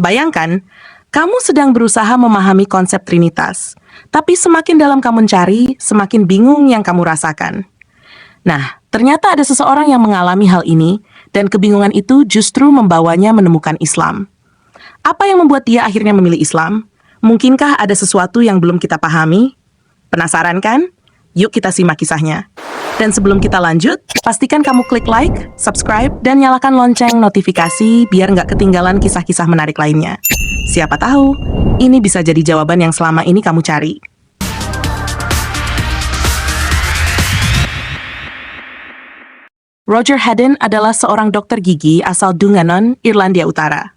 Bayangkan, kamu sedang berusaha memahami konsep Trinitas, tapi semakin dalam kamu mencari, semakin bingung yang kamu rasakan. Nah, ternyata ada seseorang yang mengalami hal ini, dan kebingungan itu justru membawanya menemukan Islam. Apa yang membuat dia akhirnya memilih Islam? Mungkinkah ada sesuatu yang belum kita pahami? Penasaran kan? Yuk kita simak kisahnya. Dan sebelum kita lanjut, pastikan kamu klik like, subscribe, dan nyalakan lonceng notifikasi biar nggak ketinggalan kisah-kisah menarik lainnya. Siapa tahu, ini bisa jadi jawaban yang selama ini kamu cari. Roger Haddon adalah seorang dokter gigi asal Dungannon, Irlandia Utara.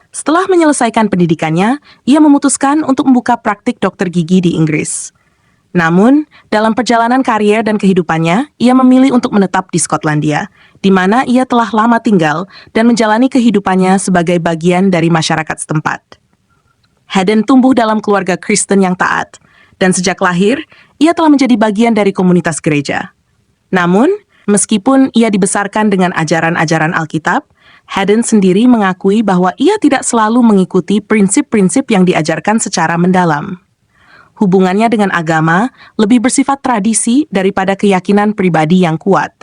Setelah menyelesaikan pendidikannya, ia memutuskan untuk membuka praktik dokter gigi di Inggris. Namun, dalam perjalanan karier dan kehidupannya, ia memilih untuk menetap di Skotlandia, di mana ia telah lama tinggal dan menjalani kehidupannya sebagai bagian dari masyarakat setempat. Haddon tumbuh dalam keluarga Kristen yang taat, dan sejak lahir, ia telah menjadi bagian dari komunitas gereja. Namun, meskipun ia dibesarkan dengan ajaran-ajaran Alkitab, Haddon sendiri mengakui bahwa ia tidak selalu mengikuti prinsip-prinsip yang diajarkan secara mendalam. Hubungannya dengan agama lebih bersifat tradisi daripada keyakinan pribadi yang kuat.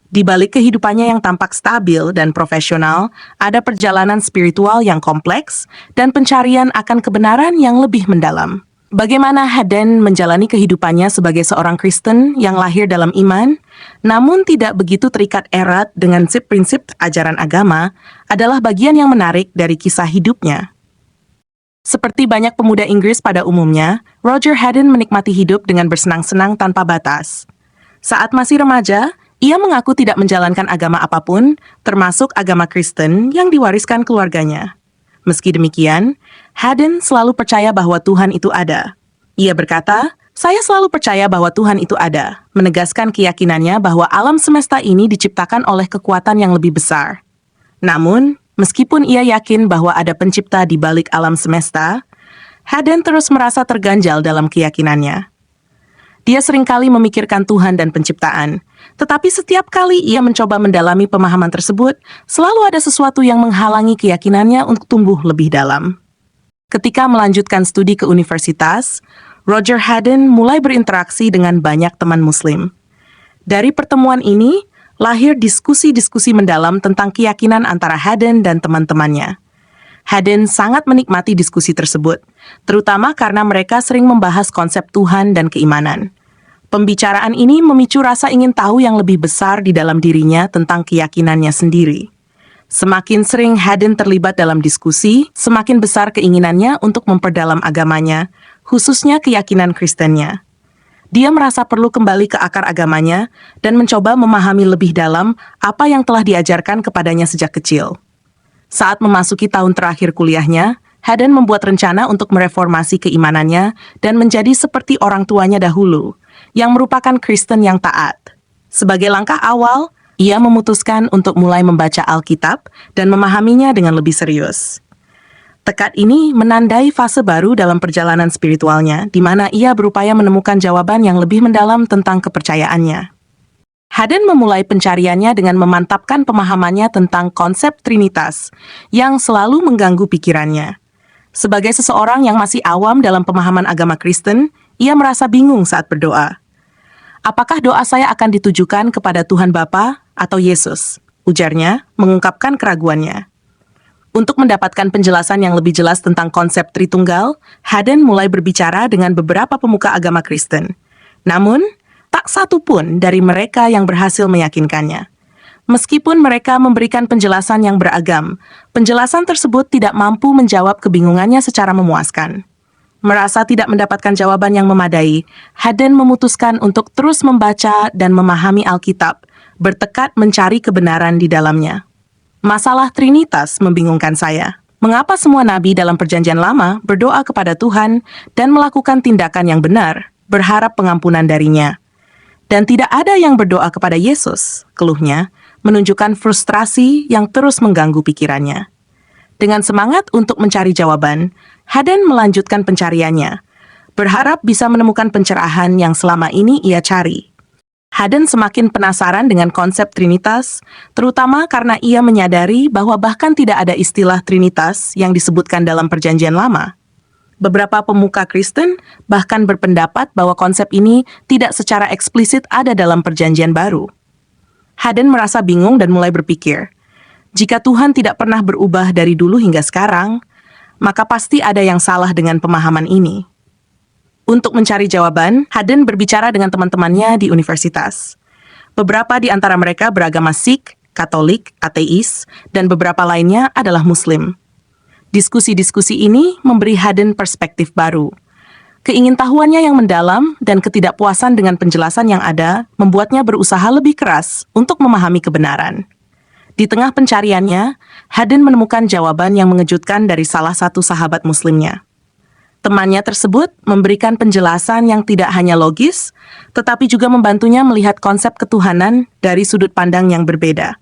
Di balik kehidupannya yang tampak stabil dan profesional, ada perjalanan spiritual yang kompleks dan pencarian akan kebenaran yang lebih mendalam. Bagaimana Haddon menjalani kehidupannya sebagai seorang Kristen yang lahir dalam iman, namun tidak begitu terikat erat dengan prinsip ajaran agama, adalah bagian yang menarik dari kisah hidupnya. Seperti banyak pemuda Inggris pada umumnya, Roger Haddon menikmati hidup dengan bersenang-senang tanpa batas. Saat masih remaja, ia mengaku tidak menjalankan agama apapun, termasuk agama Kristen yang diwariskan keluarganya. Meski demikian, Haddon selalu percaya bahwa Tuhan itu ada. Ia berkata, "Saya selalu percaya bahwa Tuhan itu ada," menegaskan keyakinannya bahwa alam semesta ini diciptakan oleh kekuatan yang lebih besar. Namun, meskipun ia yakin bahwa ada pencipta di balik alam semesta, Haddon terus merasa terganjal dalam keyakinannya. Dia seringkali memikirkan Tuhan dan penciptaan, tetapi setiap kali ia mencoba mendalami pemahaman tersebut, selalu ada sesuatu yang menghalangi keyakinannya untuk tumbuh lebih dalam. Ketika melanjutkan studi ke universitas, Roger Haddon mulai berinteraksi dengan banyak teman Muslim. Dari pertemuan ini, lahir diskusi-diskusi mendalam tentang keyakinan antara Haddon dan teman-temannya. Haddon sangat menikmati diskusi tersebut, terutama karena mereka sering membahas konsep Tuhan dan keimanan. Pembicaraan ini memicu rasa ingin tahu yang lebih besar di dalam dirinya tentang keyakinannya sendiri. Semakin sering Haddon terlibat dalam diskusi, semakin besar keinginannya untuk memperdalam agamanya, khususnya keyakinan Kristennya. Dia merasa perlu kembali ke akar agamanya dan mencoba memahami lebih dalam apa yang telah diajarkan kepadanya sejak kecil. Saat memasuki tahun terakhir kuliahnya, Haddon membuat rencana untuk mereformasi keimanannya dan menjadi seperti orang tuanya dahulu, yang merupakan Kristen yang taat. Sebagai langkah awal, ia memutuskan untuk mulai membaca Alkitab dan memahaminya dengan lebih serius. Tekad ini menandai fase baru dalam perjalanan spiritualnya, di mana ia berupaya menemukan jawaban yang lebih mendalam tentang kepercayaannya. Haddon memulai pencariannya dengan memantapkan pemahamannya tentang konsep Trinitas, yang selalu mengganggu pikirannya. Sebagai seseorang yang masih awam dalam pemahaman agama Kristen, ia merasa bingung saat berdoa. "Apakah doa saya akan ditujukan kepada Tuhan Bapa atau Yesus?" ujarnya, mengungkapkan keraguannya. Untuk mendapatkan penjelasan yang lebih jelas tentang konsep Tritunggal, Haddon mulai berbicara dengan beberapa pemuka agama Kristen. Namun, tak satu pun dari mereka yang berhasil meyakinkannya. Meskipun mereka memberikan penjelasan yang beragam, penjelasan tersebut tidak mampu menjawab kebingungannya secara memuaskan. Merasa tidak mendapatkan jawaban yang memadai, Haddon memutuskan untuk terus membaca dan memahami Alkitab, bertekad mencari kebenaran di dalamnya. "Masalah Trinitas membingungkan saya. Mengapa semua nabi dalam Perjanjian Lama berdoa kepada Tuhan dan melakukan tindakan yang benar, berharap pengampunan darinya? Dan tidak ada yang berdoa kepada Yesus," keluhnya, menunjukkan frustrasi yang terus mengganggu pikirannya. Dengan semangat untuk mencari jawaban, Haddon melanjutkan pencariannya, berharap bisa menemukan pencerahan yang selama ini ia cari. Haden semakin penasaran dengan konsep Trinitas, terutama karena ia menyadari bahwa bahkan tidak ada istilah Trinitas yang disebutkan dalam Perjanjian Lama. Beberapa pemuka Kristen bahkan berpendapat bahwa konsep ini tidak secara eksplisit ada dalam Perjanjian Baru. Haden merasa bingung dan mulai berpikir, jika Tuhan tidak pernah berubah dari dulu hingga sekarang, maka pasti ada yang salah dengan pemahaman ini. Untuk mencari jawaban, Haden berbicara dengan teman-temannya di universitas. Beberapa di antara mereka beragama Sikh, Katolik, ateis, dan beberapa lainnya adalah Muslim. Diskusi-diskusi ini memberi Haden perspektif baru. Keingintahuannya yang mendalam dan ketidakpuasan dengan penjelasan yang ada membuatnya berusaha lebih keras untuk memahami kebenaran. Di tengah pencariannya, Haden menemukan jawaban yang mengejutkan dari salah satu sahabat Muslimnya. Temannya tersebut memberikan penjelasan yang tidak hanya logis, tetapi juga membantunya melihat konsep ketuhanan dari sudut pandang yang berbeda.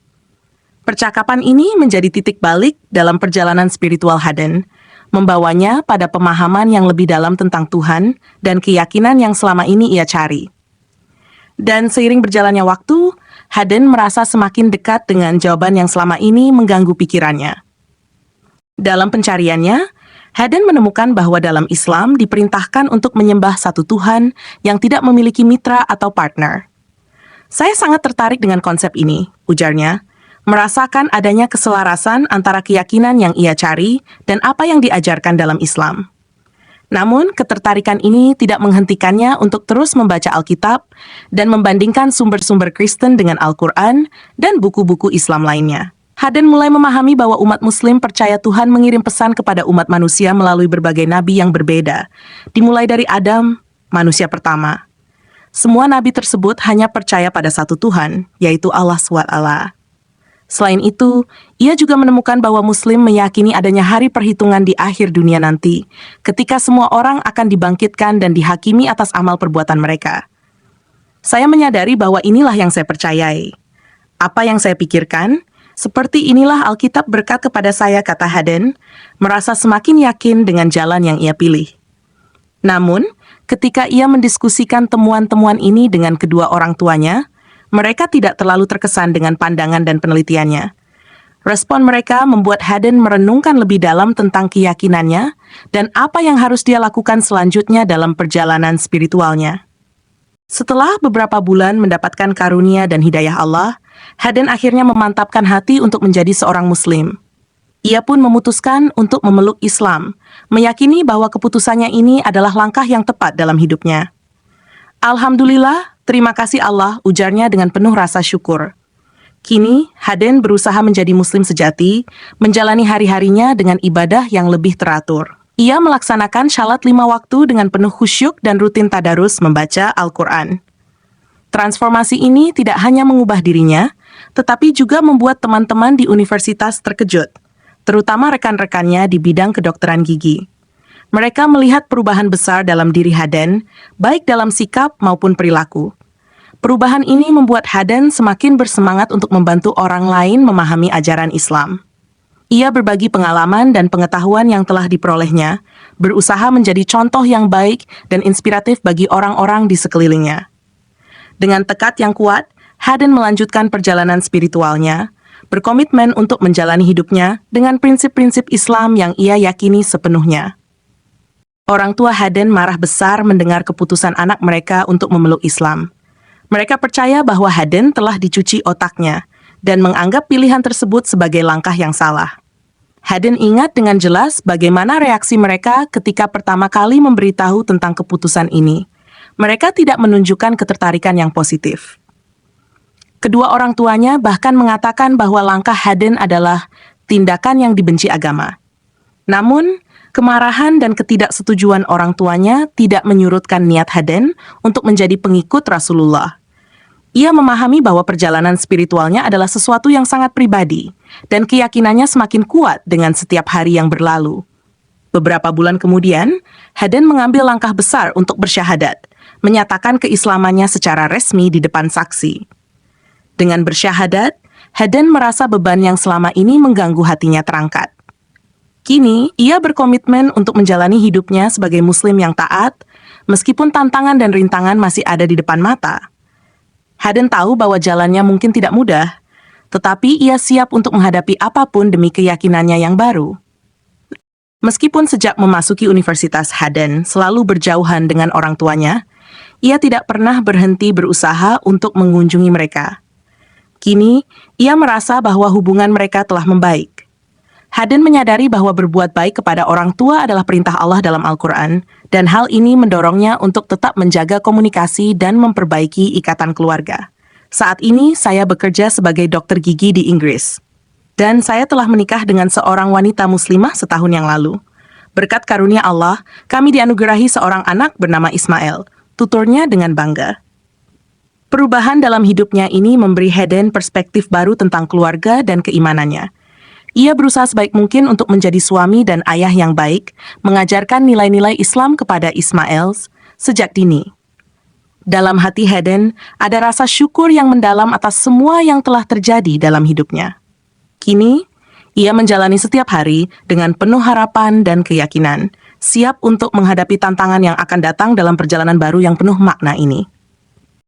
Percakapan ini menjadi titik balik dalam perjalanan spiritual Haden, membawanya pada pemahaman yang lebih dalam tentang Tuhan dan keyakinan yang selama ini ia cari. Dan seiring berjalannya waktu, Haden merasa semakin dekat dengan jawaban yang selama ini mengganggu pikirannya. Dalam pencariannya, Haden menemukan bahwa dalam Islam diperintahkan untuk menyembah satu Tuhan yang tidak memiliki mitra atau partner. Saya sangat tertarik dengan konsep ini, ujarnya, merasakan adanya keselarasan antara keyakinan yang ia cari dan apa yang diajarkan dalam Islam. Namun, ketertarikan ini tidak menghentikannya untuk terus membaca Alkitab dan membandingkan sumber-sumber Kristen dengan Al-Quran dan buku-buku Islam lainnya. Haden mulai memahami bahwa umat Muslim percaya Tuhan mengirim pesan kepada umat manusia melalui berbagai nabi yang berbeda, dimulai dari Adam, manusia pertama. Semua nabi tersebut hanya percaya pada satu Tuhan, yaitu Allah SWT. Selain itu, ia juga menemukan bahwa Muslim meyakini adanya hari perhitungan di akhir dunia nanti, ketika semua orang akan dibangkitkan dan dihakimi atas amal perbuatan mereka. Saya menyadari bahwa inilah yang saya percayai. Apa yang saya pikirkan? Seperti inilah Alkitab berkat kepada saya, kata Haden, merasa semakin yakin dengan jalan yang ia pilih. Namun, ketika ia mendiskusikan temuan-temuan ini dengan kedua orang tuanya, mereka tidak terlalu terkesan dengan pandangan dan penelitiannya. Respon mereka membuat Haden merenungkan lebih dalam tentang keyakinannya dan apa yang harus dia lakukan selanjutnya dalam perjalanan spiritualnya. Setelah beberapa bulan mendapatkan karunia dan hidayah Allah, Haden akhirnya memantapkan hati untuk menjadi seorang Muslim. Ia pun memutuskan untuk memeluk Islam, meyakini bahwa keputusannya ini adalah langkah yang tepat dalam hidupnya. Alhamdulillah, terima kasih Allah, ujarnya dengan penuh rasa syukur. Kini, Haden berusaha menjadi Muslim sejati, menjalani hari-harinya dengan ibadah yang lebih teratur. Ia melaksanakan syalat 5 waktu dengan penuh khusyuk dan rutin tadarus membaca Al-Quran. Transformasi ini tidak hanya mengubah dirinya, tetapi juga membuat teman-teman di universitas terkejut, terutama rekan-rekannya di bidang kedokteran gigi. Mereka melihat perubahan besar dalam diri Haden, baik dalam sikap maupun perilaku. Perubahan ini membuat Haden semakin bersemangat untuk membantu orang lain memahami ajaran Islam. Ia berbagi pengalaman dan pengetahuan yang telah diperolehnya, berusaha menjadi contoh yang baik dan inspiratif bagi orang-orang di sekelilingnya. Dengan tekad yang kuat, Haden melanjutkan perjalanan spiritualnya, berkomitmen untuk menjalani hidupnya dengan prinsip-prinsip Islam yang ia yakini sepenuhnya. Orang tua Haden marah besar mendengar keputusan anak mereka untuk memeluk Islam. Mereka percaya bahwa Haden telah dicuci otaknya dan menganggap pilihan tersebut sebagai langkah yang salah. Haden ingat dengan jelas bagaimana reaksi mereka ketika pertama kali memberitahu tentang keputusan ini. Mereka tidak menunjukkan ketertarikan yang positif. Kedua orang tuanya bahkan mengatakan bahwa langkah Haden adalah tindakan yang dibenci agama. Namun, kemarahan dan ketidaksetujuan orang tuanya tidak menyurutkan niat Haden untuk menjadi pengikut Rasulullah. Ia memahami bahwa perjalanan spiritualnya adalah sesuatu yang sangat pribadi, dan keyakinannya semakin kuat dengan setiap hari yang berlalu. Beberapa bulan kemudian, Haden mengambil langkah besar untuk bersyahadat, menyatakan keislamannya secara resmi di depan saksi. Dengan bersyahadat, Haden merasa beban yang selama ini mengganggu hatinya terangkat. Kini, ia berkomitmen untuk menjalani hidupnya sebagai Muslim yang taat, meskipun tantangan dan rintangan masih ada di depan mata. Hayden tahu bahwa jalannya mungkin tidak mudah, tetapi ia siap untuk menghadapi apapun demi keyakinannya yang baru. Meskipun sejak memasuki Universitas Hayden selalu berjauhan dengan orang tuanya, ia tidak pernah berhenti berusaha untuk mengunjungi mereka. Kini, ia merasa bahwa hubungan mereka telah membaik. Hayden menyadari bahwa berbuat baik kepada orang tua adalah perintah Allah dalam Al-Quran, dan hal ini mendorongnya untuk tetap menjaga komunikasi dan memperbaiki ikatan keluarga. Saat ini, saya bekerja sebagai dokter gigi di Inggris. Dan saya telah menikah dengan seorang wanita muslimah setahun yang lalu. Berkat karunia Allah, kami dianugerahi seorang anak bernama Ismail, tuturnya dengan bangga. Perubahan dalam hidupnya ini memberi Hayden perspektif baru tentang keluarga dan keimanannya. Ia berusaha sebaik mungkin untuk menjadi suami dan ayah yang baik, mengajarkan nilai-nilai Islam kepada Ismail sejak dini. Dalam hati Hayden, ada rasa syukur yang mendalam atas semua yang telah terjadi dalam hidupnya. Kini, ia menjalani setiap hari dengan penuh harapan dan keyakinan, siap untuk menghadapi tantangan yang akan datang dalam perjalanan baru yang penuh makna ini.